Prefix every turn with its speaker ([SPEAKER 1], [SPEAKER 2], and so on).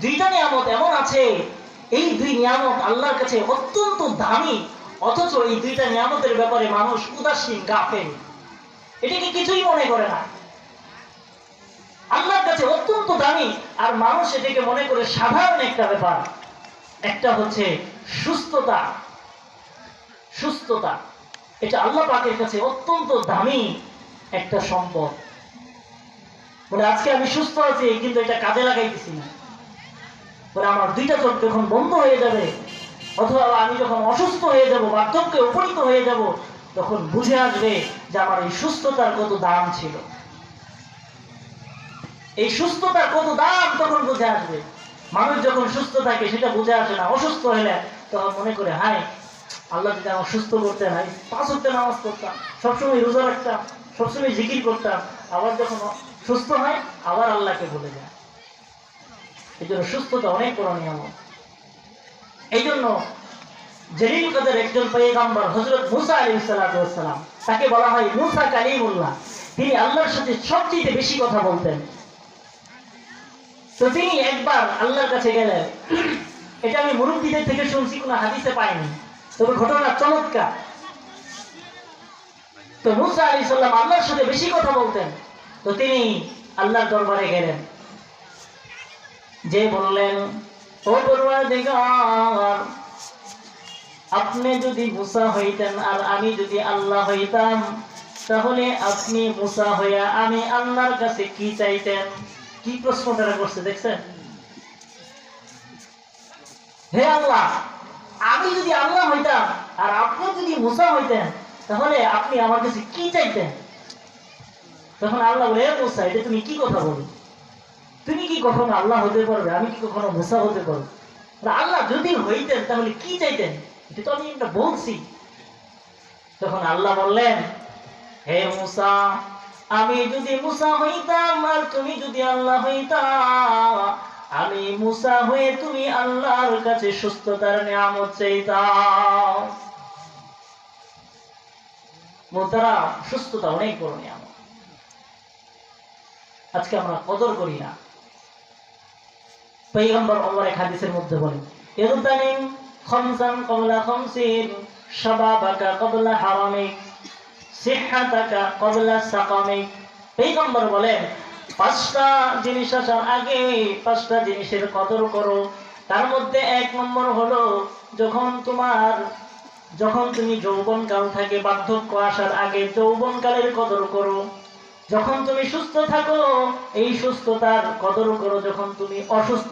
[SPEAKER 1] দুইটা নিয়ামত এমন আছে, এই দুই নিয়ামত আল্লাহর কাছে অত্যন্ত দামি, অথচ এই দুইটা নিয়ামতের ব্যাপারে মানুষ উদাসীন, গাফেল, এটাকে কিছুই মনে করে না। আল্লাহর কাছে অত্যন্ত দামি, আর মানুষ এটাকে মনে করে সাধারণ একটা ব্যাপার। একটা হচ্ছে সুস্থতা। সুস্থতা এটা আল্লাহ পাকের কাছে অত্যন্ত দামি একটা সম্পদ। বলে আজকে আমি সুস্থ আছি, কিন্তু এটা কাজে লাগাইতেছি না। বলে আমার দুইটা চোখ যখন বন্ধ হয়ে যাবে, অথবা আমি যখন অসুস্থ হয়ে যাব, বার্ধক্যে উপনীত হয়ে যাব, তখন বুঝে আসবে যে আমার এই সুস্থতার কত দাম ছিল। এই সুস্থতার কত দাম তখন বুঝে আসবে। মানুষ যখন সুস্থ থাকে সেটা বুঝে আসে না। অসুস্থ হলে তখন মনে করে, হায় আল্লাহ যদি আমার সুস্থ করতে, হয় 5 ওয়াক্ত নামাজ পড়তাম, সবসময় রোজা রাখতাম, সবসময় জিকির করতাম। আবার যখন সুস্থ হয় আবার আল্লাহকে ভুলে যায়। এই জন্য সুস্থতা অনেক বড় নিয়ামত। এই জন্য জলিল কদর একজন পয়গম্বর হযরত মুসা আলাইহিস সালাম, তাকে বলা হয় মুসা কালিমুল্লাহ। তিনি আল্লাহর সাথে সবচেয়ে বেশি কথা বলতেন। তো তিনি একবার আল্লাহর কাছে গেলেন। এটা আমি মুরব্বীদের থেকে শুনছি, কোনো হাদিসে পাইনি, তবে ঘটনা চমৎকার। তো মুসা আলাইহিস সালাম আল্লাহর সাথে বেশি কথা বলতেন। তো তিনি আল্লাহর দরবারে গেলেন, যে বললেন, ও পরওয়ারদিগার, আপনি যদি মুসা হইতেন আর আমি যদি আল্লাহ হইতাম, তাহলে আপনি মুসা হইয়া আমি আল্লাহর কাছে কি চাইতেন? কি প্রশ্নটা করছে দেখছেন? হে আল্লাহ, আমি যদি আল্লাহ হইতাম আর আপনি যদি মুসা হইতেন, তাহলে আপনি আমার কাছে কি চাইতেন? তখন আল্লাহ বলে, হে মুসা, এটা তুমি কি কথা বলো? তুমি কি কখনো আল্লাহ হতে পারবে? আমি কি কখনো মুসা হতে পারবো? আল্লাহ যদি হইতেন তাহলে কি চাইতেন? এটা তো আমি একটা বলছি। তখন আল্লাহ বললেন, হে মুসা, আমি যদি মুসা হইতাম আর তুমি যদি আল্লাহ হইতা, আমি মুসা হয়ে তুমি আল্লাহর কাছে সুস্থতার নিয়ামত চাইতাম। মোহতারা, সুস্থতা অনেক বড় নিয়ামত, আজকে আমরা কদর করি না। পয়গম্বর আল্লাহর এক হাদিসের মধ্যে বলেন, ইগতানিম খামসান ক্বাবলা খামসিন, শাবাবাকা ক্বাবলা হারামিক, সিহহাতাকা ক্বাবলা সাকামিক। পয়গম্বর বলেন, 5টা জিনিস আসার আগে 5টা জিনিসের কদর করো। তার মধ্যে 1 নম্বর হলো, যখন তুমি যৌবনকাল থাকে, বার্ধক্য আসার আগে যৌবনকালের কদর করো। যখন তুমি সুস্থ থাকো, এই সুস্থতার কদর করো। যখন তুমি অসুস্থ